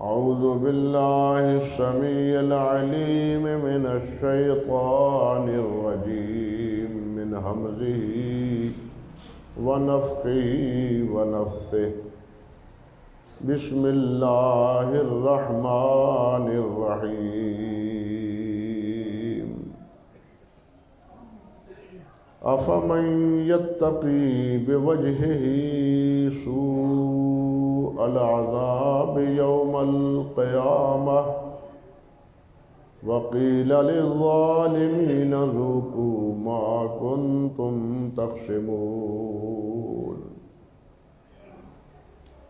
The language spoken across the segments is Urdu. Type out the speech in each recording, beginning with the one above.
أعوذ بالله السميع العليم من الشيطان الرجيم من همزه ونفخه ونفثه بسم الله الرحمن الرحيم أفمن يتقي بوجهه سوء العذاب يوم القيامة وقيل للظالمين ذوقوا ما كنتم تكسبون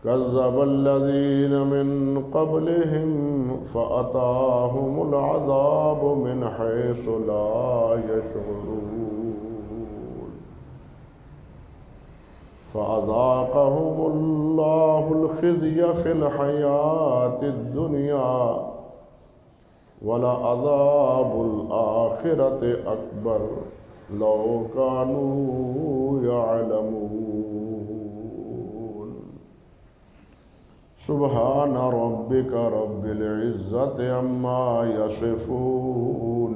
كذب الذين من قبلهم فأتاهم العذاب من حيث لا يشعرون فأذاقهم الله الخزي في الحياة الدنيا ولعذاب الآخرة أكبر لو كانوا يعلمون سبحان ربك رب العزة عما يصفون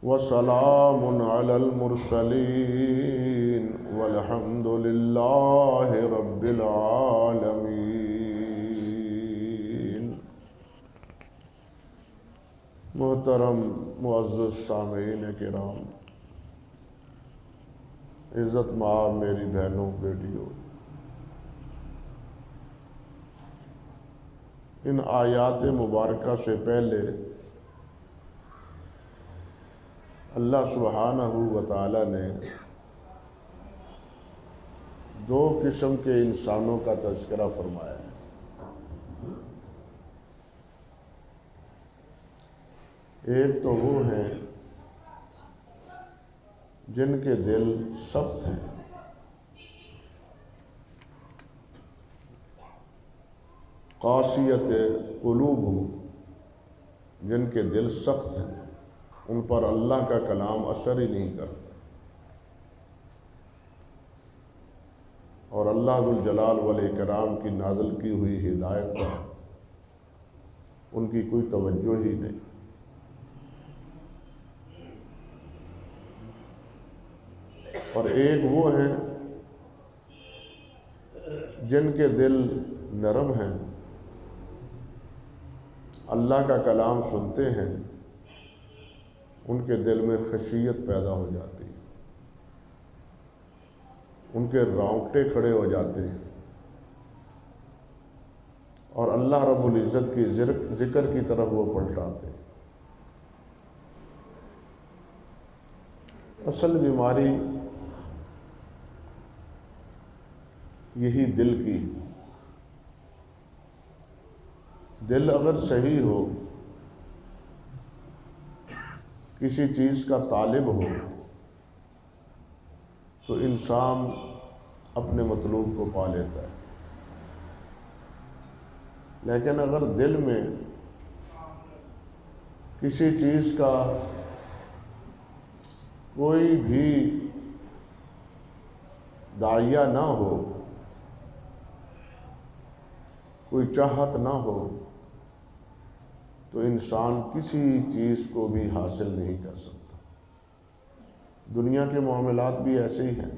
وسلام على المرسلين والحمد لله رب العالمين۔ محترم معزز سامعین کرام، عزت مآب میری بہنوں بیٹیوں، ان آیات مبارکہ سے پہلے اللہ سبحانہ و تعالی نے دو قسم کے انسانوں کا تذکرہ فرمایا ہے۔ ایک تو وہ ہیں جن کے دل سخت ہیں، قاسیت قلوب، جن کے دل سخت ہیں، ان پر اللہ کا کلام اثر ہی نہیں کرتا، اور اللہ ذو الجلال والاکرام کی نازل کی ہوئی ہدایت پر ان کی کوئی توجہ ہی نہیں۔ اور ایک وہ ہیں جن کے دل نرم ہیں، اللہ کا کلام سنتے ہیں، ان کے دل میں خشیت پیدا ہو جاتی ہے، ان کے رونگٹے کھڑے ہو جاتے ہیں، اور اللہ رب العزت کی ذکر کی طرف وہ پلٹاتے ہیں۔ اصل بیماری یہی دل کی، دل اگر صحیح ہو، کسی چیز کا طالب ہو، تو انسان اپنے مطلوب کو پا لیتا ہے، لیکن اگر دل میں کسی چیز کا کوئی بھی داعیہ نہ ہو، کوئی چاہت نہ ہو، تو انسان کسی چیز کو بھی حاصل نہیں کر سکتا۔ دنیا کے معاملات بھی ایسے ہی ہیں،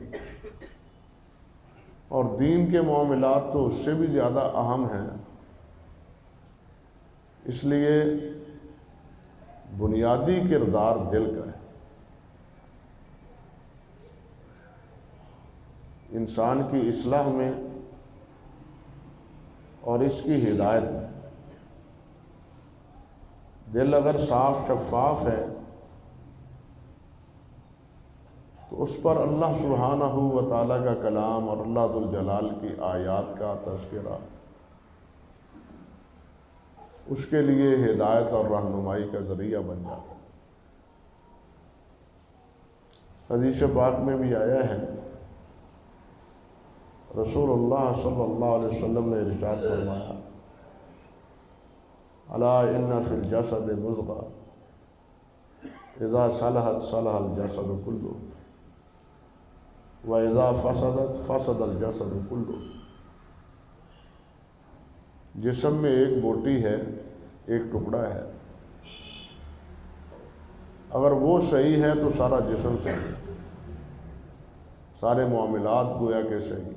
اور دین کے معاملات تو اس سے بھی زیادہ اہم ہیں۔ اس لیے بنیادی کردار دل کا ہے۔ انسان کی اصلاح میں اور اس کی ہدایت میں دل اگر صاف شفاف ہے تو اس پر اللہ سبحانہ و تعالیٰ کا کلام اور اللہ ذو الجلال کی آیات کا تذکرہ اس کے لیے ہدایت اور رہنمائی کا ذریعہ بن جاتا ہے۔ حدیث پاک میں بھی آیا ہے، رسول اللہ صلی اللہ علیہ وسلم نے ارشاد فرمایا، الا ان فی الجسد مضغہ اذا صلحت صلح الجسد کلہ وَإِذَا فَسَدَتْ فَسَدَ الْجَسَدُ كُلُّهُ۔ جسم میں ایک بوٹی ہے، ایک ٹکڑا ہے، اگر وہ صحیح ہے تو سارا جسم صحیح ہے، سارے معاملات گویا کہ صحیح،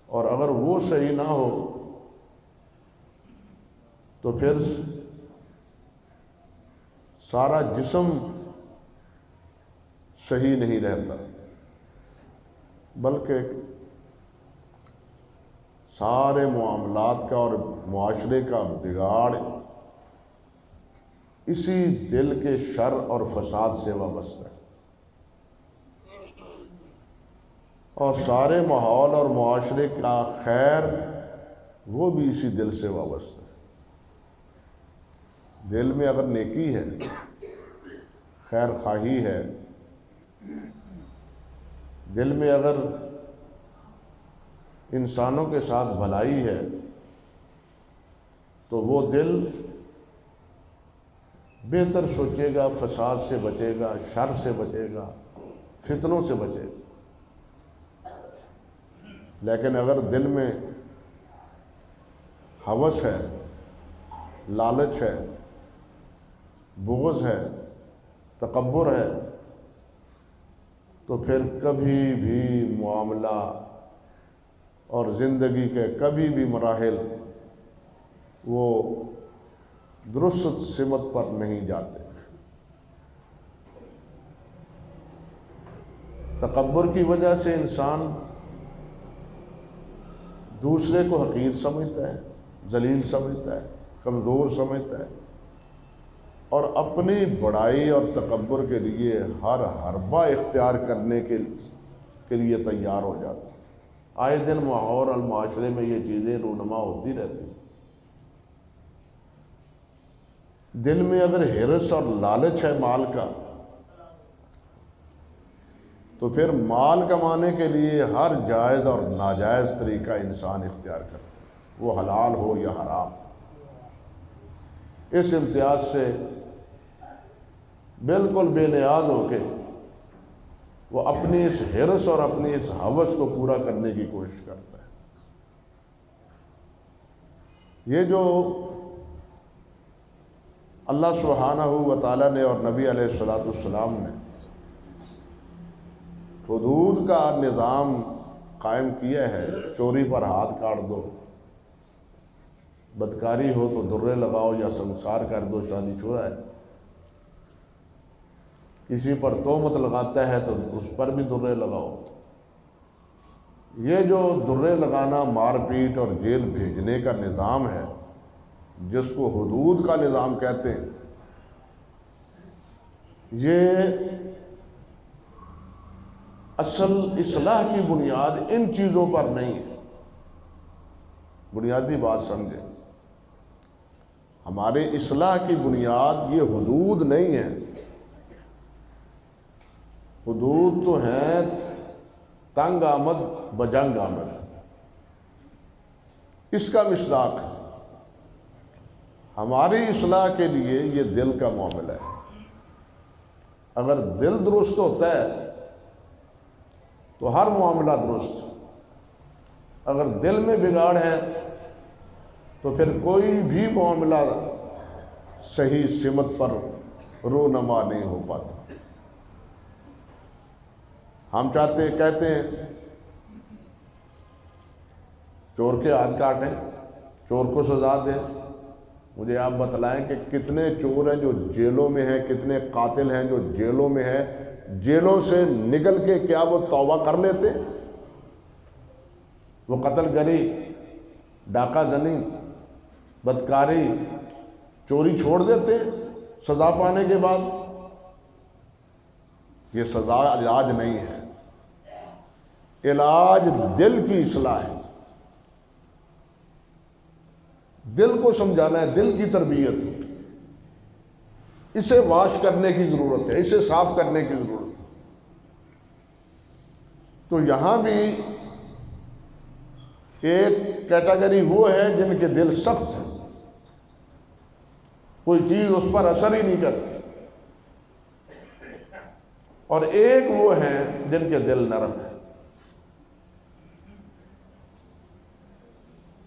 اور اگر وہ صحیح نہ ہو تو پھر سارا جسم صحیح نہیں رہتا، بلکہ سارے معاملات کا اور معاشرے کا بگاڑ اسی دل کے شر اور فساد سے وابستہ ہے، اور سارے ماحول اور معاشرے کا خیر وہ بھی اسی دل سے وابستہ ہے۔ دل میں اگر نیکی ہے، خیر خواہی ہے، دل میں اگر انسانوں کے ساتھ بھلائی ہے، تو وہ دل بہتر سوچے گا، فساد سے بچے گا، شر سے بچے گا، فتنوں سے بچے گا۔ لیکن اگر دل میں ہوس ہے، لالچ ہے، بغض ہے، تکبر ہے، تو پھر کبھی بھی معاملہ اور زندگی کے کبھی بھی مراحل وہ درست سمت پر نہیں جاتے۔ تکبر کی وجہ سے انسان دوسرے کو حقیر سمجھتا ہے، ذلیل سمجھتا ہے، کمزور سمجھتا ہے، اور اپنی بڑائی اور تکبر کے لیے ہر حربہ اختیار کرنے کے لیے تیار ہو جاتا ہے۔ آئے دن ماحول اور معاشرے میں یہ چیزیں رونما ہوتی رہتی ہیں۔ دل میں اگر ہرس اور لالچ ہے مال کا، تو پھر مال کمانے کے لیے ہر جائز اور ناجائز طریقہ انسان اختیار کرتا ہے، وہ حلال ہو یا حرام۔ اس امتیاز سے بالکل بے نیاز ہو کے وہ اپنی اس ہرس اور اپنی اس ہوس کو پورا کرنے کی کوشش کرتا ہے۔ یہ جو اللہ سبحانہ و تعالیٰ نے اور نبی علیہ السلام نے حدود کا نظام قائم کیا ہے، چوری پر ہاتھ کاٹ دو، بدکاری ہو تو درے لگاؤ یا سنسار کر دو، شادی چھوڑا ہے، کسی پر تہمت لگاتا ہے تو اس پر بھی درے لگاؤ۔ یہ جو درے لگانا، مار پیٹ اور جیل بھیجنے کا نظام ہے، جس کو حدود کا نظام کہتے ہیں، یہ اصل اصلاح کی بنیاد ان چیزوں پر نہیں ہے۔ بنیادی بات سمجھیں، ہمارے اصلاح کی بنیاد یہ حدود نہیں ہے۔ حدود تو ہیں تنگ آمد بجنگ آمد، اس کا مصداق ہے۔ ہماری اصلاح کے لیے یہ دل کا معاملہ ہے۔ اگر دل درست ہوتا ہے تو ہر معاملہ درست، اگر دل میں بگاڑ ہے تو پھر کوئی بھی معاملہ صحیح سمت پر رونما نہیں ہو پاتا۔ ہم کہتے ہیں چور کے ہاتھ کاٹیں، چور کو سزا دیں۔ مجھے آپ بتلائیں کہ کتنے چور ہیں جو جیلوں میں ہیں، کتنے قاتل ہیں جو جیلوں میں ہیں، جیلوں سے نکل کے کیا وہ توبہ کر لیتے؟ وہ قتل گری، ڈاکہ زنی، بدکاری، چوری چھوڑ دیتے سزا پانے کے بعد؟ یہ سزا علاج نہیں ہے، علاج دل کی اصلاح ہے۔ دل کو سمجھانا ہے، دل کی تربیت ہے، اسے واش کرنے کی ضرورت ہے، اسے صاف کرنے کی ضرورت ہے۔ تو یہاں بھی ایک کیٹیگری وہ ہے جن کے دل سخت ہیں، کوئی چیز اس پر اثر ہی نہیں کرتی، اور ایک وہ ہیں جن کے دل نرم ہے۔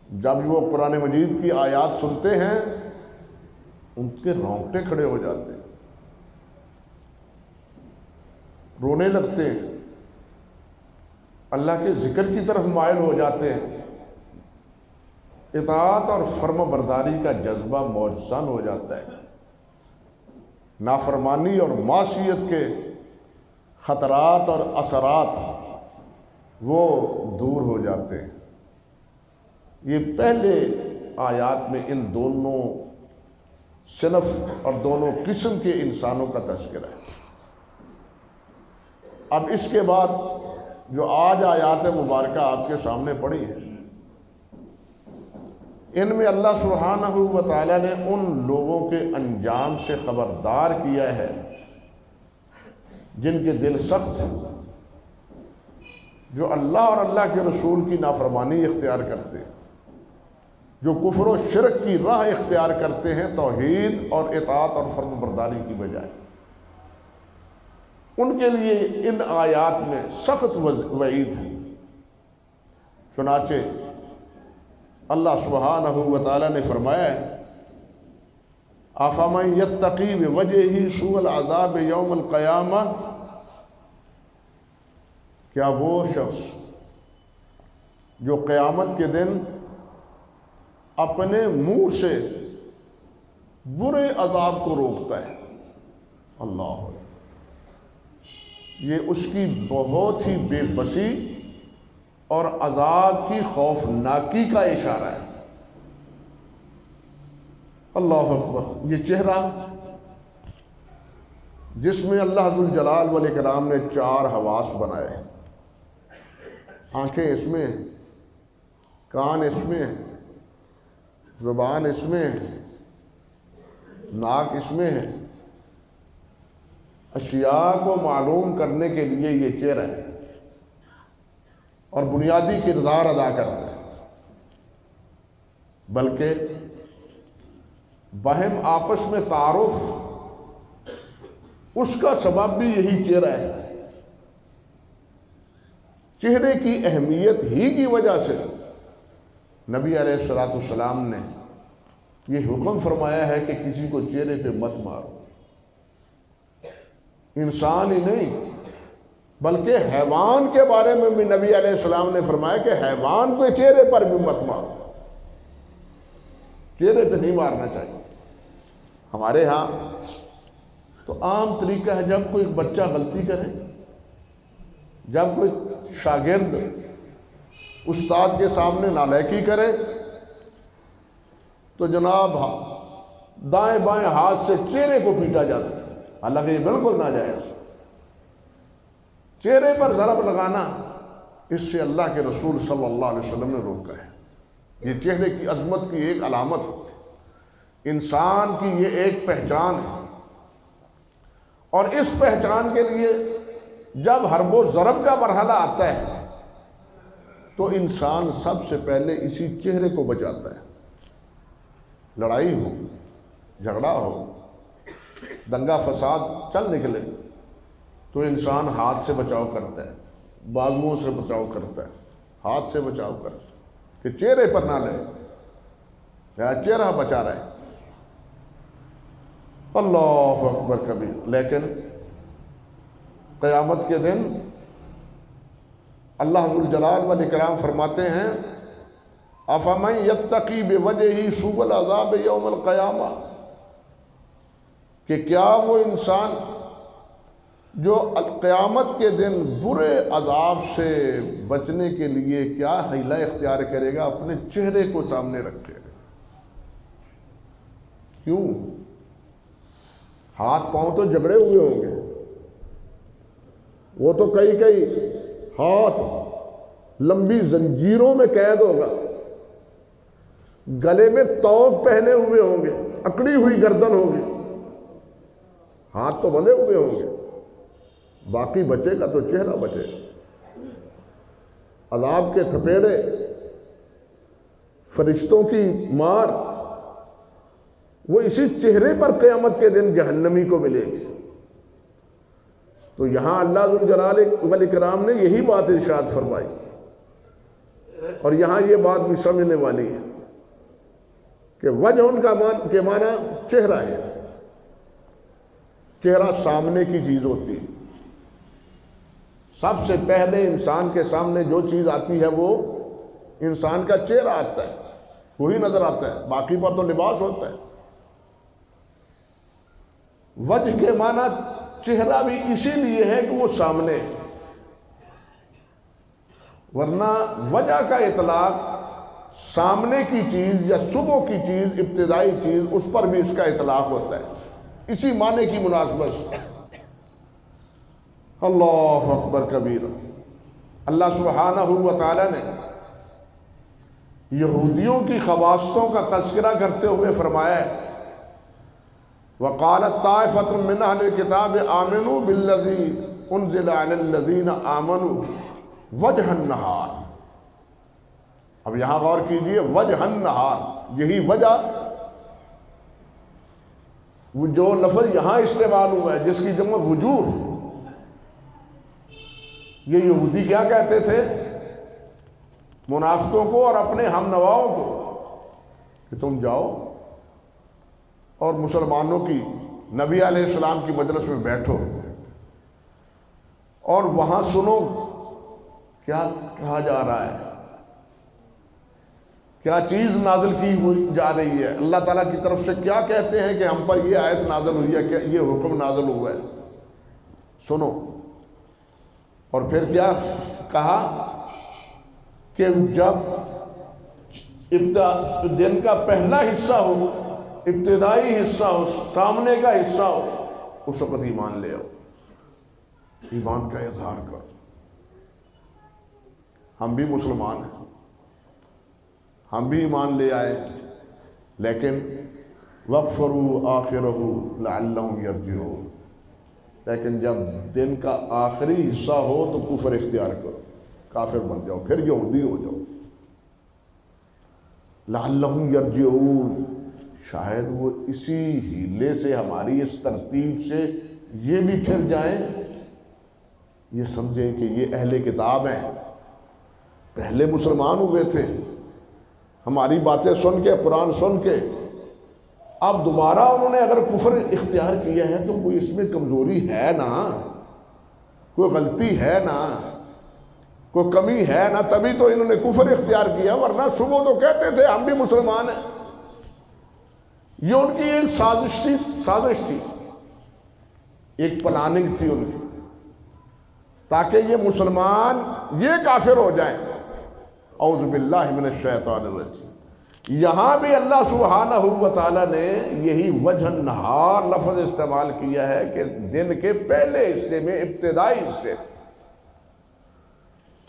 جب وہ قرآن مجید کی آیات سنتے ہیں ان کے رونگٹے کھڑے ہو جاتے ہیں، رونے لگتے ہیں، اللہ کے ذکر کی طرف مائل ہو جاتے ہیں، اطاعت اور فرم برداری کا جذبہ موجزن ہو جاتا ہے، نافرمانی اور معصیت کے خطرات اور اثرات وہ دور ہو جاتے ہیں۔ یہ پہلے آیات میں ان دونوں صنف اور دونوں قسم کے انسانوں کا تذکرہ ہے۔ اب اس کے بعد جو آج آیات مبارکہ آپ کے سامنے پڑھی ہے، ان میں اللہ سبحانہ و تعالیٰ نے ان لوگوں کے انجام سے خبردار کیا ہے جن کے دل سخت ہیں، جو اللہ اور اللہ کے رسول کی نافرمانی اختیار کرتے ہیں، جو کفر و شرک کی راہ اختیار کرتے ہیں توحید اور اطاعت اور فرم برداری کی بجائے، ان کے لیے ان آیات میں سخت وعید ہے۔ چنانچہ اللہ سبحانہ و تعالیٰ نے فرمایا ہے، أَفَمَن يَتَّقِي بِوَجْهِهِ سُوءَ الْعَذَابِ يَوْمَ الْقِيَامَةِ، کیا وہ شخص جو قیامت کے دن اپنے منہ سے برے عذاب کو روکتا ہے، اللہ، یہ اس کی بہت ہی بے بسی اور عذاب کی خوفناکی کا اشارہ ہے۔ اللہ اکبر۔ یہ چہرہ جس میں اللہ ذوالجلال والاکرام نے 4 حواس بنائے، آنکھیں اس میں ہیں، کان اس میں ہیں، زبان اس میں ہے، ناک اس میں ہے، اشیاء کو معلوم کرنے کے لیے یہ چہرہ ہے اور بنیادی کردار ادا کرتا ہے، بلکہ باہم آپس میں تعارف اس کا سبب بھی یہی چہرہ ہے۔ چہرے کی اہمیت ہی کی وجہ سے نبی علیہ السلام نے یہ حکم فرمایا ہے کہ کسی کو چہرے پہ مت مارو، انسان ہی نہیں بلکہ حیوان کے بارے میں بھی نبی علیہ السلام نے فرمایا کہ حیوان کو چہرے پر بھی مت مارو، چہرے پہ نہیں مارنا چاہیے۔ ہمارے ہاں تو عام طریقہ ہے جب کوئی بچہ غلطی کرے، جب کوئی شاگرد استاد کے سامنے نالائکی کرے تو جناب دائیں بائیں ہاتھ سے چہرے کو پیٹا جاتا ہے، حالانکہ یہ بالکل ناجائز۔ چہرے پر ضرب لگانا اس سے اللہ کے رسول صلی اللہ علیہ وسلم نے روکا ہے۔ یہ چہرے کی عظمت کی ایک علامت، انسان کی یہ ایک پہچان ہے، اور اس پہچان کے لیے جب حرب و ضرب کا مرحلہ آتا ہے تو انسان سب سے پہلے اسی چہرے کو بچاتا ہے۔ لڑائی ہو، جھگڑا ہو، دنگا فساد چل نکلے تو انسان ہاتھ سے بچاؤ کرتا ہے، بازوؤں سے بچاؤ کرتا ہے، ہاتھ سے بچاؤ کرتا ہے کہ چہرے پر نہ لے، یا چہرہ بچا رہے۔ اللہ اکبر کبیر۔ لیکن قیامت کے دن اللہ ذوالجلال والاکرام فرماتے ہیں أَفَمَن يَتَّقِي بِوَجْهِهِ سُوءَ الْعَذَابِ يَوْمَ الْقِيَامَةِ، کہ کیا وہ انسان جو قیامت کے دن برے عذاب سے بچنے کے لیے کیا حیلہ اختیار کرے گا، اپنے چہرے کو سامنے رکھے گا۔ کیوں؟ ہاتھ پاؤں تو جھگڑے ہوئے ہوں گے، وہ تو کئی ہاتھ لمبی زنجیروں میں قید ہوگا، گلے میں توق پہنے ہوئے ہوں گے، اکڑی ہوئی گردن ہوگی، ہاتھ تو بندھے ہوئے ہوں گے، باقی بچے گا تو چہرہ بچے گا۔ عذاب کے تھپیڑے، فرشتوں کی مار، وہ اسی چہرے پر قیامت کے دن جہنمی کو ملے گی۔ تو یہاں اللہ ذوالجلال والاکرام نے یہی بات ارشاد فرمائی اور یہاں یہ بات بھی سمجھنے والی ہے کہ وجہ ان کا کے معنی چہرہ ہے. چہرہ سامنے کی چیز ہوتی ہے. سب سے پہلے انسان کے سامنے جو چیز آتی ہے وہ انسان کا چہرہ آتا ہے, وہی نظر آتا ہے, باقی پر تو لباس ہوتا ہے. وجہ کے معنی چہرہ بھی اسی لیے ہے کہ وہ سامنے ہے, ورنہ وجہ کا اطلاق سامنے کی چیز یا صبح کی چیز, ابتدائی چیز, اس پر بھی اس کا اطلاق ہوتا ہے, اسی معنی کی مناسبت سے. اللہ اکبر کبیر. اللہ سبحانہ و تعالی نے یہودیوں کی خواصوں کا تذکرہ کرتے ہوئے فرمایا ہے وَقَالَتْ طَائِفَةٌ مِّنْ أَهْلِ الْكِتَابِ آمِنُوا بِالَّذِي أُنزِلَ عَلَى الَّذِينَ آمَنُوا وَجْهَ النَّهَارِ. اب یہاں غور کیجئے, وجہ النہار, یہی وجہ جو لفظ یہاں استعمال ہوا ہے جس کی جمع وجوہ. یہ یہودی کیا کہتے تھے منافقوں کو اور اپنے ہم نواؤں کو کہ تم جاؤ اور مسلمانوں کی, نبی علیہ السلام کی مجلس میں بیٹھو اور وہاں سنو کیا کہا جا رہا ہے, کیا چیز نازل کی ہوئی جا رہی ہے, اللہ تعالیٰ کی طرف سے کیا کہتے ہیں کہ ہم پر یہ آیت نازل ہوئی ہے, کہ یہ حکم نازل ہوا ہے, سنو. اور پھر کیا کہا کہ جب دن کا پہلا حصہ ہو, ابتدائی حصہ ہو, سامنے کا حصہ ہو, اس وقت ایمان لے آؤ, ایمان کا اظہار کرو. ہم بھی مسلمان ہیں, ہم بھی ایمان لے آئے, لیکن وَاغْفِرُوا آخِرَهُ لَعَلَّهُمْ يَرْجِعُونَ. لیکن جب دن کا آخری حصہ ہو تو کفر اختیار کرو, کافر بن جاؤ, پھر یہودی ہو جاؤ. لَعَلَّهُمْ يَرْجِعُونَ, شاید وہ اسی ہیلے سے, ہماری اس ترتیب سے یہ بھی پھر جائیں, یہ سمجھیں کہ یہ اہل کتاب ہیں, پہلے مسلمان ہوئے تھے, ہماری باتیں سن کے, قرآن سن کے, اب دوبارہ انہوں نے اگر کفر اختیار کیا ہے تو کوئی اس میں کمزوری ہے نا, کوئی غلطی ہے نا, کوئی کمی ہے نا, تبھی تو انہوں نے کفر اختیار کیا, ورنہ صبح تو کہتے تھے ہم بھی مسلمان ہیں. یہ ان کی ایک سازش تھی, ایک پلاننگ تھی ان کی, تاکہ یہ مسلمان یہ کافر ہو جائیں. اعوذ باللہ من الشیطان الرجیم. یہاں بھی اللہ سبحانہ و تعالیٰ نے یہی وجہ النہار لفظ استعمال کیا ہے کہ دن کے پہلے حصے میں, ابتدائی حصے.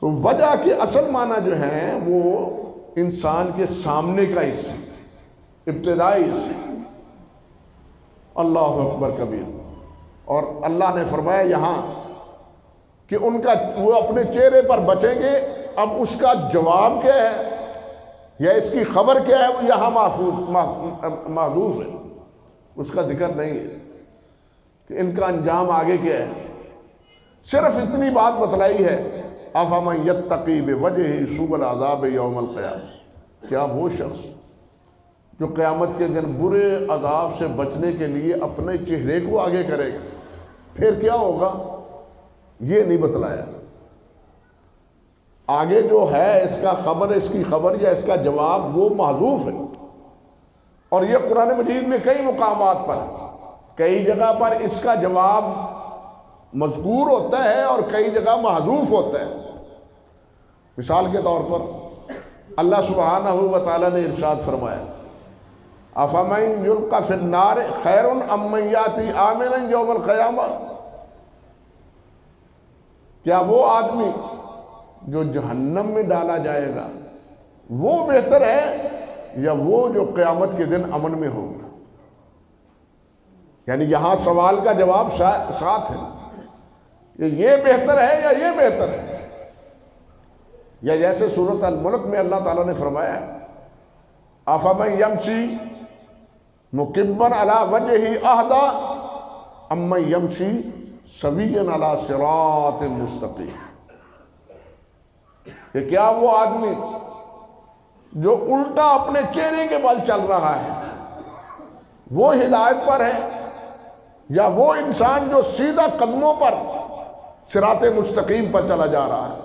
تو وجہ کے اصل معنی جو ہیں وہ انسان کے سامنے کا حصہ, ابتدائی حصہ. اللہ اکبر کبیر. اور اللہ نے فرمایا یہاں کہ ان کا وہ اپنے چہرے پر بچیں گے. اب اس کا جواب کیا ہے یا اس کی خبر کیا ہے وہ یہاں محذوف ہے, اس کا ذکر نہیں ہے کہ ان کا انجام آگے کیا ہے. صرف اتنی بات بتلائی ہے افمن یتقی بوجہہ سوء العذاب یوم القیامہ, کیا وہ شخص جو قیامت کے دن برے عذاب سے بچنے کے لیے اپنے چہرے کو آگے کرے گا, پھر کیا ہوگا یہ نہیں بتلایا. آگے جو ہے اس کا خبر, اس کی خبر یا اس کا جواب وہ محذوف ہے. اور یہ قرآن مجید میں کئی مقامات پر, کئی جگہ پر اس کا جواب مذکور ہوتا ہے اور کئی جگہ محذوف ہوتا ہے. مثال کے طور پر اللہ سبحانہ و تعالیٰ نے ارشاد فرمایا افمن یلقی فی النار خیر ام من یاتی آمنا یوم القیامہ, کیا وہ آدمی جو جہنم میں ڈالا جائے گا وہ بہتر ہے یا وہ جو قیامت کے دن امن میں ہوگا. یعنی یہاں سوال کا جواب ساتھ ہے کہ یہ بہتر ہے یا یہ بہتر ہے. یا جیسے سورۃ الملک میں اللہ تعالیٰ نے فرمایا افمن یمشی مکبا علی وجہہ اہدی امن یمشی سویا علی صراط مستقیم, کہ کیا وہ آدمی جو الٹا اپنے چہرے کے بل چل رہا ہے وہ ہدایت پر ہے، یا وہ انسان جو سیدھا قدموں پر صراط مستقیم پر چلا جا رہا ہے؟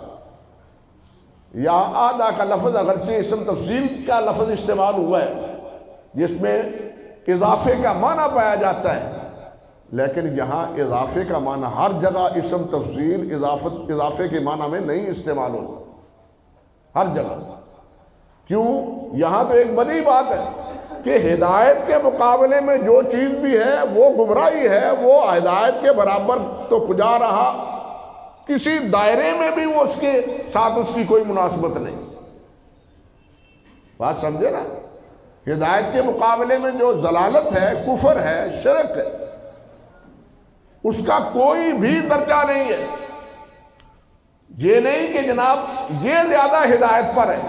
یا آدھا کا لفظ اگرچہ اسم تفضیل کا لفظ استعمال ہوا ہے جس میں اضافے کا معنی پایا جاتا ہے، لیکن یہاں اضافے کا معنی ہر جگہ اسم تفضیل اضافے کے معنی میں نہیں استعمال ہوتا ہر جگہ۔ کیوں؟ یہاں تو ایک بڑی بات ہے کہ ہدایت کے مقابلے میں جو چیز بھی ہے وہ گمراہی ہے، وہ ہدایت کے برابر تو کجا رہا، کسی دائرے میں بھی وہ اس کے ساتھ اس کی کوئی مناسبت نہیں۔ بات سمجھے نا؟ ہدایت کے مقابلے میں جو ضلالت ہے، کفر ہے، شرک ہے، اس کا کوئی بھی درجہ نہیں ہے۔ یہ نہیں کہ جناب یہ زیادہ ہدایت پر ہے،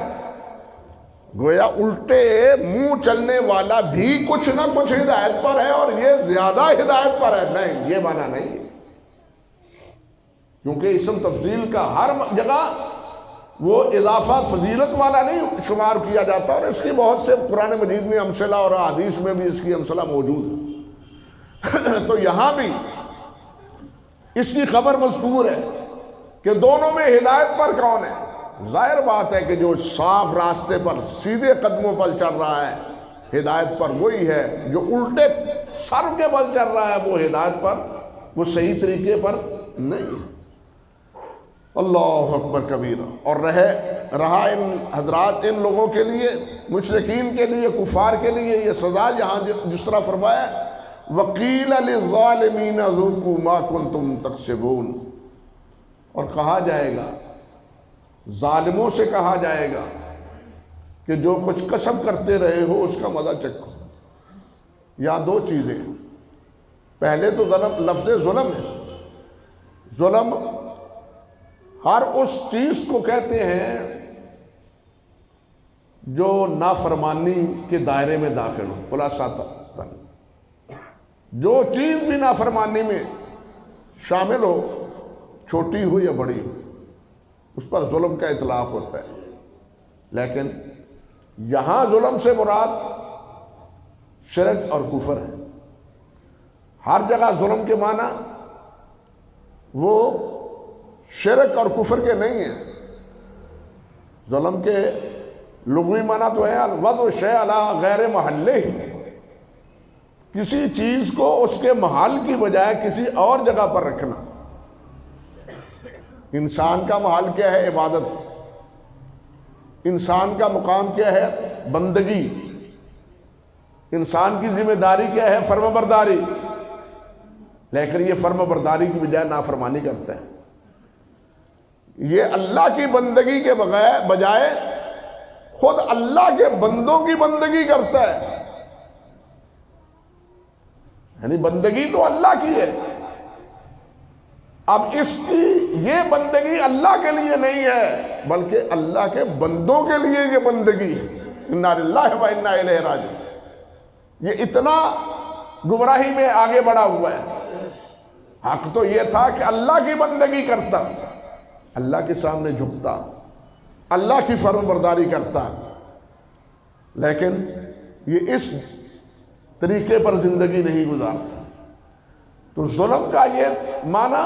گویا الٹے منہ چلنے والا بھی کچھ نہ کچھ ہدایت پر ہے اور یہ زیادہ ہدایت پر ہے، نہیں، یہ معنی نہیں ہے۔ کیونکہ اسم تفضیل کا ہر جگہ وہ اضافہ فضیلت والا نہیں شمار کیا جاتا، اور اس کی بہت سے قرآن مجید میں امثلہ اور حدیث میں بھی اس کی امثلہ موجود ہے۔ تو یہاں بھی اس کی خبر مذکور ہے کہ دونوں میں ہدایت پر کون ہے؟ ظاہر بات ہے کہ جو صاف راستے پر سیدھے قدموں پر چل رہا ہے ہدایت پر وہی ہے، جو الٹے سر کے بل چل رہا ہے وہ ہدایت پر، وہ صحیح طریقے پر نہیں ہے۔ اللہ اکبر کبیرہ۔ اور رہا ان حضرات، ان لوگوں کے لیے، مشرکین کے لیے، کفار کے لیے یہ سزا جہاں جس طرح فرمایا وَقِيلَ لِلظَّالِمِينَ ذُوقُوا مَا كُنْتُمْ تَكْسِبُونَ، اور کہا جائے گا، ظالموں سے کہا جائے گا کہ جو کچھ کسب کرتے رہے ہو اس کا مزہ چکھو۔ یا دو چیزیں، پہلے تو لفظ ظلم ہے۔ ظلم ہر اس چیز کو کہتے ہیں جو نافرمانی کے دائرے میں داخل ہو، خلاصہ جو چیز بھی نافرمانی میں شامل ہو، چھوٹی ہو یا بڑی ہو، اس پر ظلم کا اطلاق ہوتا ہے۔ لیکن یہاں ظلم سے مراد شرک اور کفر ہے۔ ہر جگہ ظلم کے معنی وہ شرک اور کفر کے نہیں ہیں۔ ظلم کے لغوی معنی تو ہے الوضع الشیء علی غیر محلہ، کسی چیز کو اس کے محل کی بجائے کسی اور جگہ پر رکھنا۔ انسان کا محل کیا ہے؟ عبادت۔ انسان کا مقام کیا ہے؟ بندگی۔ انسان کی ذمہ داری کیا ہے؟ فرما برداری۔ لیکن یہ فرما برداری کی بجائے نافرمانی کرتا ہے۔ یہ اللہ کی بندگی کے بجائے خود اللہ کے بندوں کی بندگی کرتا ہے۔ یعنی بندگی تو اللہ کی ہے، اب اس کی یہ بندگی اللہ کے لیے نہیں ہے بلکہ اللہ کے بندوں کے لیے یہ بندگی ہے۔ انا للہ و انا الیہ راجعون۔ یہ اتنا گمراہی میں آگے بڑھا ہوا ہے۔ حق تو یہ تھا کہ اللہ کی بندگی کرتا، اللہ کے سامنے جھکتا، اللہ کی فرمان برداری کرتا، لیکن یہ اس طریقے پر زندگی نہیں گزارتا۔ تو ظلم کا یہ معنی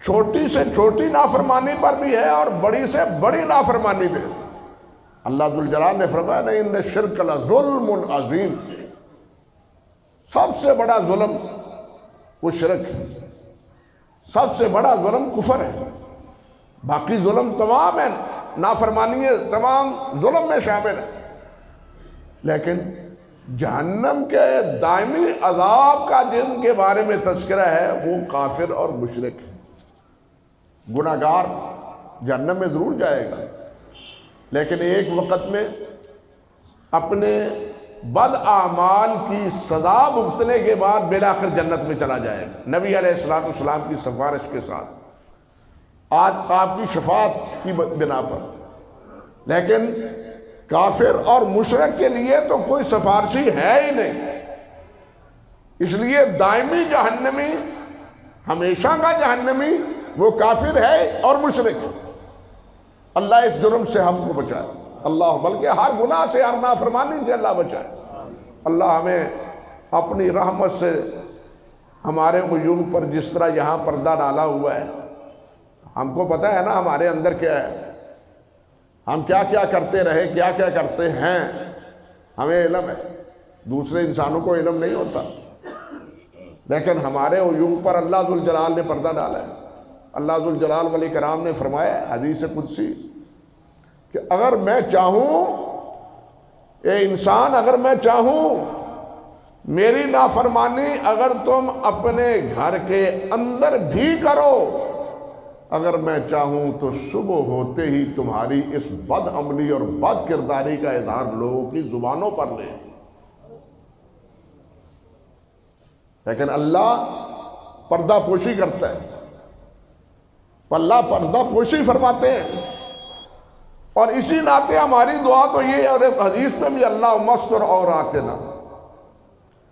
چھوٹی سے چھوٹی نافرمانی پر بھی ہے اور بڑی سے بڑی نافرمانی پہ۔ اللہ ذوالجلال نے فرمایا نہیں ان الشرک لظلم عظیم، سب سے بڑا ظلم وہ شرک ہے، سب سے بڑا ظلم کفر ہے۔ باقی ظلم تمام ہے، نافرمانی تمام ظلم میں شامل ہے، لیکن جہنم کے دائمی عذاب کا جن کے بارے میں تذکرہ ہے وہ کافر اور مشرک ہے۔ گناہگار جہنم میں ضرور جائے گا، لیکن ایک وقت میں اپنے بد اعمال کی سزا بھگتنے کے بعد بالآخر جنت میں چلا جائے گا نبی علیہ السلام کی سفارش کے ساتھ، آج آپ کی شفاعت کی بنا پر۔ لیکن کافر اور مشرک کے لیے تو کوئی سفارشی ہے ہی نہیں، اس لیے دائمی جہنمی، ہمیشہ کا جہنمی وہ کافر ہے اور مشرک ہے۔ اللہ اس جرم سے ہم کو بچائے۔ اللہ بلکہ ہر گناہ سے، ہر نافرمانی سے اللہ بچائے۔ اللہ ہمیں اپنی رحمت سے ہمارے عیوب پر، جس طرح یہاں پردہ ڈالا ہوا ہے، ہم کو پتہ ہے نا ہمارے اندر کیا ہے، ہم کیا کیا کرتے رہے، کیا کیا کرتے ہیں، ہمیں علم ہے، دوسرے انسانوں کو علم نہیں ہوتا، لیکن ہمارے عیوب پر اللہ ذوالجلال نے پردہ ڈالا ہے۔ اللہ ذوالجلال والاکرام نے فرمایا حدیث قدسی کہ اگر میں چاہوں، اے انسان اگر میں چاہوں، میری نافرمانی اگر تم اپنے گھر کے اندر بھی کرو، اگر میں چاہوں تو صبح ہوتے ہی تمہاری اس بد عملی اور بد کرداری کا اظہار لوگوں کی زبانوں پر لے، لیکن اللہ پردہ پوشی کرتا ہے، اللہ پردہ پوشی فرماتے ہیں۔ اور اسی ناطے ہماری دعا تو یہ ہے، اور ایک حدیث میں بھی اللہم استر عوراتنا،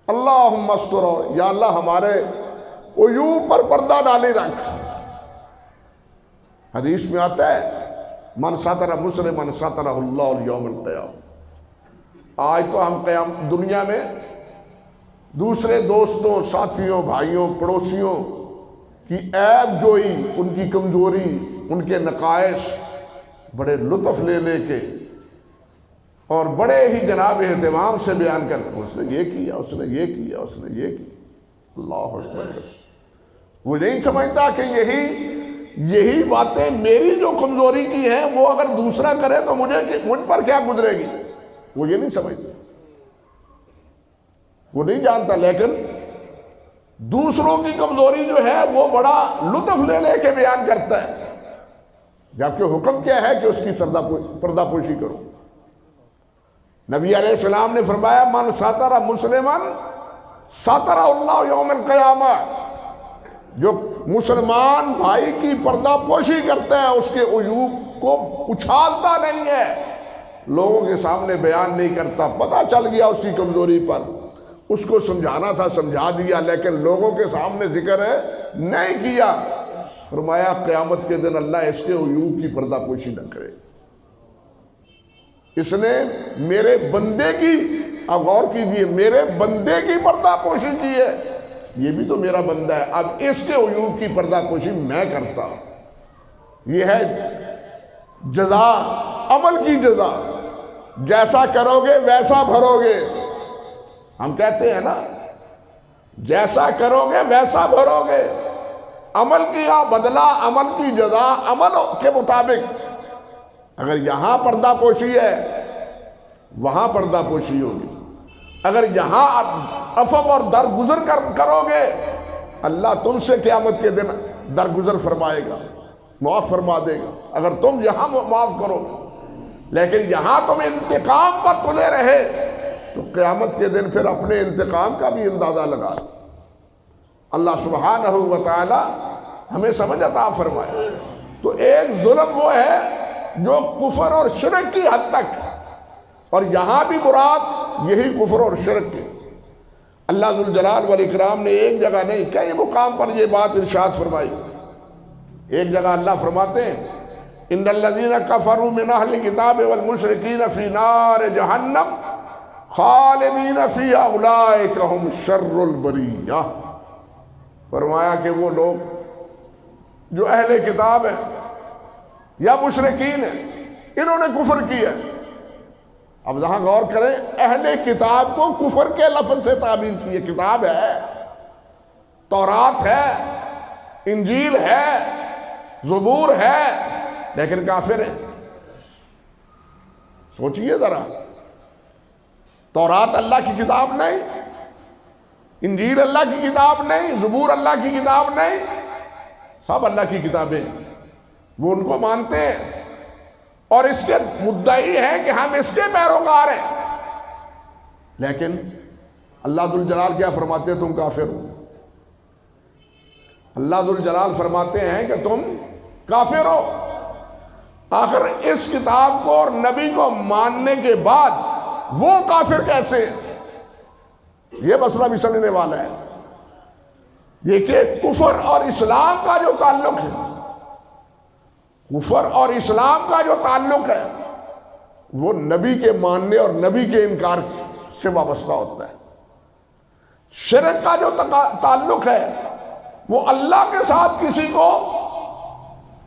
اللہم استر، یا اللہ ہمارے عیوب پر پردہ ڈالے رکھ۔ حدیث میں آتا ہے من ستر مسلما سترہ اللہ الیوم القیامہ۔ آج تو ہم دنیا میں دوسرے دوستوں، ساتھیوں، بھائیوں، پڑوسیوں کی عیب جوئی، ان کی کمزوری، ان کے نقائص بڑے لطف لے لے کے اور بڑے ہی جناب اہتمام سے بیان کرتے ہیں، اس نے یہ کیا، اس نے یہ کیا، اس نے یہ کیا۔ اللہ اکبر۔ وہ نہیں سمجھتا کہ یہی باتیں میری جو کمزوری کی ہیں وہ اگر دوسرا کرے تو مجھ پر کیا گزرے گی، وہ یہ نہیں سمجھتا، وہ نہیں جانتا، لیکن دوسروں کی کمزوری جو ہے وہ بڑا لطف لے لے کے بیان کرتا ہے، جبکہ حکم کیا ہے کہ اس کی پردہ پوشی کرو۔ نبی علیہ السلام نے فرمایا من ستر مسلما سترہ اللہ یوم القیامہ، جو مسلمان بھائی کی پردہ پوشی کرتا ہے، اس کے عیوب کو اچھالتا نہیں ہے، لوگوں کے سامنے بیان نہیں کرتا، پتہ چل گیا اس کی کمزوری پر، اس کو سمجھانا تھا سمجھا دیا، لیکن لوگوں کے سامنے ذکر نہیں کیا۔ فرمایا قیامت کے دن اللہ اس کے عیوب کی پردہ پوشی نہ کرے۔ اس نے میرے بندے کی، اب غور کیجئے، میرے بندے کی پردہ پوشی کی ہے، یہ بھی تو میرا بندہ ہے، اب اس کے عیوب کی پردہ پوشی میں کرتا ہوں۔ یہ ہے جزا، عمل کی جزا، جیسا کرو گے ویسا بھرو گے۔ ہم کہتے ہیں نا جیسا کرو گے ویسا بھرو گے، عمل کیا بدلہ، عمل کی جزا عمل کے مطابق۔ اگر یہاں پردہ پوشی ہے وہاں پردہ پوشی ہوگی، اگر یہاں عفو اور درگزر کرو گے اللہ تم سے قیامت کے دن درگزر فرمائے گا، معاف فرما دے گا، اگر تم یہاں معاف کرو۔ لیکن یہاں تم انتقام پر تلے رہے تو قیامت کے دن پھر اپنے انتقام کا بھی اندازہ لگا۔ اللہ سبحانہ و تعالی ہمیں سمجھ عطا فرمائے۔ تو ایک ظلم وہ ہے جو کفر اور شرک کی حد تک، اور یہاں بھی مراد یہی کفر اور شرک کی۔ اللہ ذوالجلال والاکرام نے ایک جگہ نہیں کئی مقام پر یہ بات ارشاد فرمائی۔ ایک جگہ اللہ فرماتے ہیں ان الذین کفروا من اہل الکتاب والمشرکین فی نار جہنم خالدین فیہا اولئک ھم شر البریہ۔ فرمایا کہ وہ لوگ جو اہل کتاب ہیں یا مشرکین ہیں، انہوں نے کفر کیا۔ اب یہاں غور کریں، اہل کتاب کو کفر کے لفظ سے تعبیر کی ہے۔ کتاب ہے، تورات ہے، انجیل ہے، زبور ہے، لیکن کافر ہیں۔ سوچئے ذرا، تورات اللہ کی کتاب نہیں، انجیل اللہ کی کتاب نہیں، زبور اللہ کی کتاب نہیں، سب اللہ کی کتابیں ہیں، وہ ان کو مانتے ہیں اور اس کے مدعی ہیں کہ ہم اس کے پیروکار ہیں، لیکن اللہ ذوالجلال کیا فرماتے ہیں؟ تم کافر ہو۔ اللہ ذوالجلال فرماتے ہیں کہ تم کافر ہو۔ آخر اس کتاب کو اور نبی کو ماننے کے بعد وہ کافر کیسے؟ یہ مسئلہ بھی سمجھنے والا ہے۔ دیکھیے کفر اور اسلام کا جو تعلق ہے، کفر اور اسلام کا جو تعلق ہے، وہ نبی کے ماننے اور نبی کے انکار سے وابستہ ہوتا ہے۔ شرک کا جو تعلق ہے وہ اللہ کے ساتھ کسی کو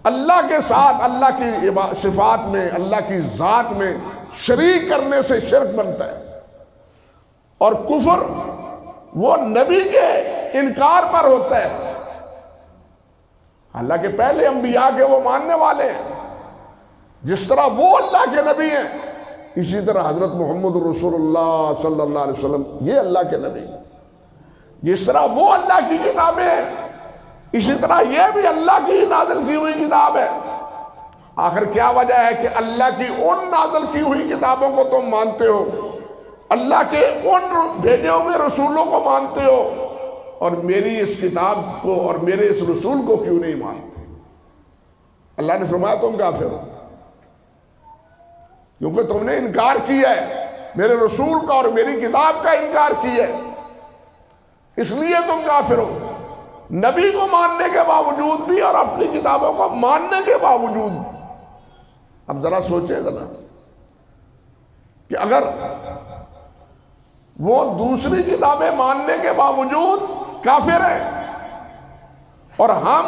اللہ کے ساتھ اللہ کی صفات میں اللہ کی ذات میں شریک کرنے سے شرک بنتا ہے، اور کفر وہ نبی کے انکار پر ہوتا ہے۔ حالانکہ پہلے انبیاء کے وہ ماننے والے ہیں، جس طرح وہ اللہ کے نبی ہیں اسی طرح حضرت محمد رسول اللہ صلی اللہ علیہ وسلم یہ اللہ کے نبی ہیں۔ جس طرح وہ اللہ کی کتابیں ہیں اسی طرح یہ بھی اللہ کی نازل کی ہوئی کتاب ہے۔ آخر کیا وجہ ہے کہ اللہ کی ان نازل کی ہوئی کتابوں کو تم مانتے ہو، اللہ کے ان بھیجے ہوئے رسولوں کو مانتے ہو، اور میری اس کتاب کو اور میرے اس رسول کو کیوں نہیں مانتے؟ اللہ نے فرمایا تم کافر ہو، کیونکہ تم نے انکار کیا ہے میرے رسول کا اور میری کتاب کا انکار کیا ہے، اس لیے تم کافر ہو۔ نبی کو ماننے کے باوجود بھی اور اپنی کتابوں کو ماننے کے باوجود، اب ذرا سوچیں ذرا کہ اگر وہ دوسری کتابیں ماننے کے باوجود کافر ہیں اور ہم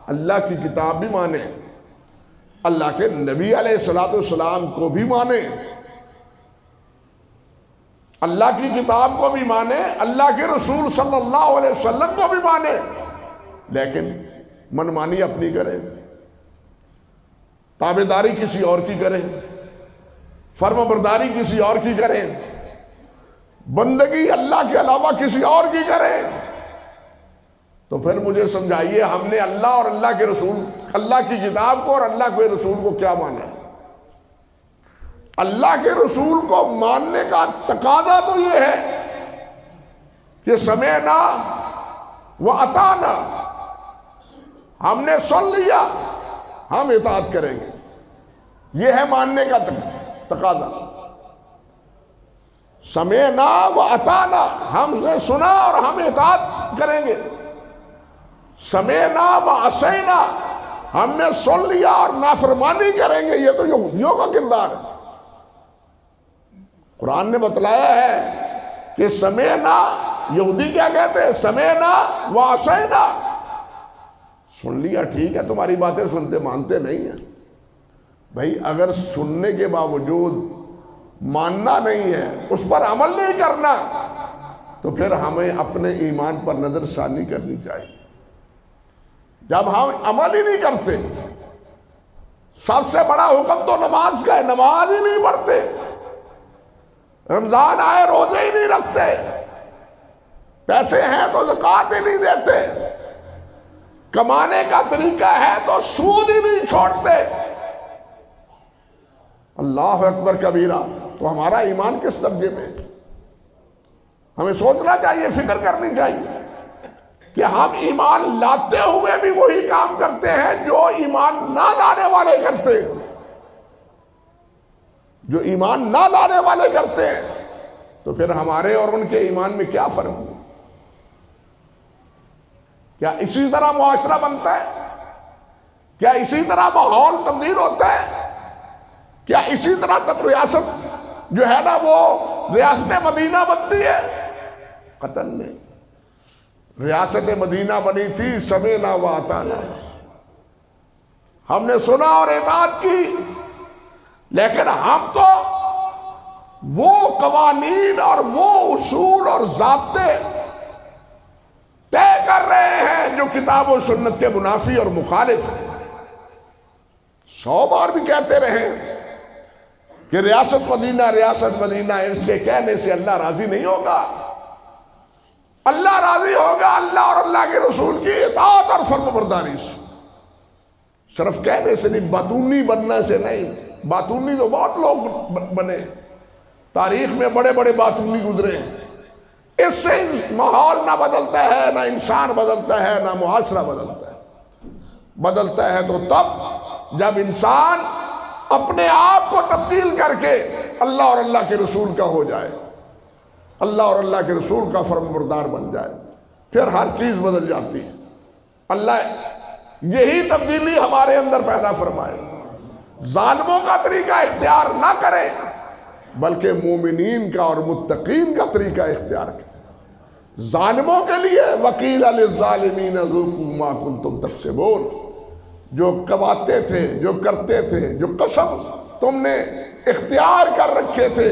اللہ کی کتاب بھی مانیں، اللہ کے نبی علیہ السلام کو بھی مانیں، اللہ کی کتاب کو بھی مانیں، اللہ کے رسول صلی اللہ علیہ وسلم کو بھی مانیں، لیکن منمانی اپنی کریں، تابعداری کسی اور کی کریں، فرم برداری کسی اور کی کریں، بندگی اللہ کے علاوہ کسی اور کی کریں، تو پھر مجھے سمجھائیے ہم نے اللہ اور اللہ کے رسول، اللہ کی کتاب کو اور اللہ کے رسول کو کیا مانا ہے؟ اللہ کے رسول کو ماننے کا تقاضا تو یہ ہے کہ سمعنا وَأَطَعْنَا، ہم نے سن لیا ہم اطاعت کریں گے، یہ ہے ماننے کا تقاضا۔ سمعنا وَأَطَعْنَا، ہم نے سنا اور ہم اطاعت کریں گے۔ سمعنا وَعَصَيْنَا، ہم نے سن لیا اور نافرمانی کریں گے، یہ تو یہودیوں کا کردار ہے۔ قرآن نے بتلایا ہے کہ سمعنا، یہودی کیا کہتے ہیں؟ سمعنا وعصینا، سن لیا ٹھیک ہے، تمہاری باتیں سنتے مانتے نہیں ہیں۔ بھائی اگر سننے کے باوجود ماننا نہیں ہے، اس پر عمل نہیں کرنا، تو پھر ہمیں اپنے ایمان پر نظر ثانی کرنی چاہیے۔ جب ہم عمل ہی نہیں کرتے، سب سے بڑا حکم تو نماز کا ہے، نماز ہی نہیں پڑھتے، رمضان آئے روزے ہی نہیں رکھتے، پیسے ہیں تو زکوٰۃ ہی نہیں دیتے، کمانے کا طریقہ ہے تو سود ہی نہیں چھوڑتے، اللہ اکبر کبیرہ، تو ہمارا ایمان کس درجے میں ہے؟ ہمیں سوچنا چاہیے، فکر کرنی چاہیے کہ ہم ایمان لاتے ہوئے بھی وہی کام کرتے ہیں جو ایمان نہ لانے والے کرتے ہیں، جو ایمان نہ لانے والے کرتے ہیں، تو پھر ہمارے اور ان کے ایمان میں کیا فرق ہے؟ کیا اسی طرح معاشرہ بنتا ہے؟ کیا اسی طرح ماحول تبدیل ہوتا ہے؟ کیا اسی طرح ریاست جو ہے نا وہ ریاست مدینہ بنتی ہے؟ قطعاً نہیں۔ ریاست مدینہ بنی تھی سمعنا وَأَطَعْنَا، ہم نے سنا اور اطاعت کی، لیکن ہم تو وہ قوانین اور وہ اصول اور ضابطے طے کر رہے ہیں جو کتاب و سنت کے منافی اور مخالف ہیں۔ 100 بار بھی کہتے رہے کہ ریاست مدینہ، اس کے کہنے سے اللہ راضی نہیں ہوگا۔ اللہ راضی ہوگا اللہ اور اللہ کے رسول کی اطاعت اور فرم برداری سے، صرف کہنے سے نہیں، باتونی بننے سے نہیں۔ باتونی تو بہت لوگ بنے، تاریخ میں بڑے بڑے باتونی گزرے ہیں، اس سے ماحول نہ بدلتا ہے، نہ انسان بدلتا ہے، نہ معاشرہ بدلتا ہے۔ بدلتا ہے تو تب جب انسان اپنے آپ کو تبدیل کر کے اللہ اور اللہ کے رسول کا ہو جائے، اللہ اور اللہ کے رسول کا فرم بردار بن جائے، پھر ہر چیز بدل جاتی ہے۔ اللہ یہی تبدیلی ہمارے اندر پیدا فرمائے۔ ظالموں کا طریقہ اختیار نہ کرے بلکہ مومنین کا اور متقین کا طریقہ اختیار کرے۔ ظالموں کے لیے وقیل للظالمین ذوقوا ما کنتم تکسبون، جو کماتے تھے، جو کرتے تھے، جو قسم تم نے اختیار کر رکھے تھے،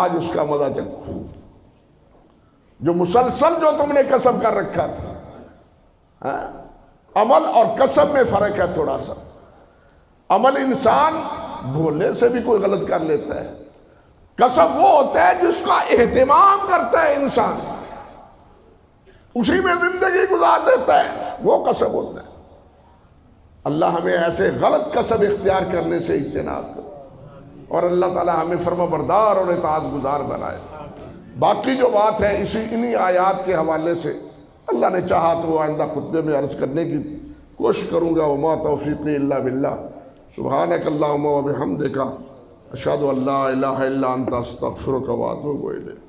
آج اس کا مزہ چکھو۔ جو مسلسل جو تم نے قسم کر رکھا تھا، عمل اور قسم میں فرق ہے تھوڑا سا۔ عمل انسان بھولنے سے بھی کوئی غلط کر لیتا ہے، قسم وہ ہوتا ہے جس کا اہتمام کرتا ہے انسان، اسی میں زندگی گزار دیتا ہے، وہ قسم ہوتا ہے۔ اللہ ہمیں ایسے غلط قسم اختیار کرنے سے اجتناب کرے، اور اللہ تعالی ہمیں فرما بردار اور اطاعت گزار بنائے۔ باقی جو بات ہے انہی آیات کے حوالے سے اللہ نے چاہا تو وہ آئندہ خطبے میں عرض کرنے کی کوشش کروں گا۔ وما توفیقی الا باللہ، سبحانک اللہم و بحمدک، اشہد ان لا الہ الا انت، استغفرک و اتوب الیک۔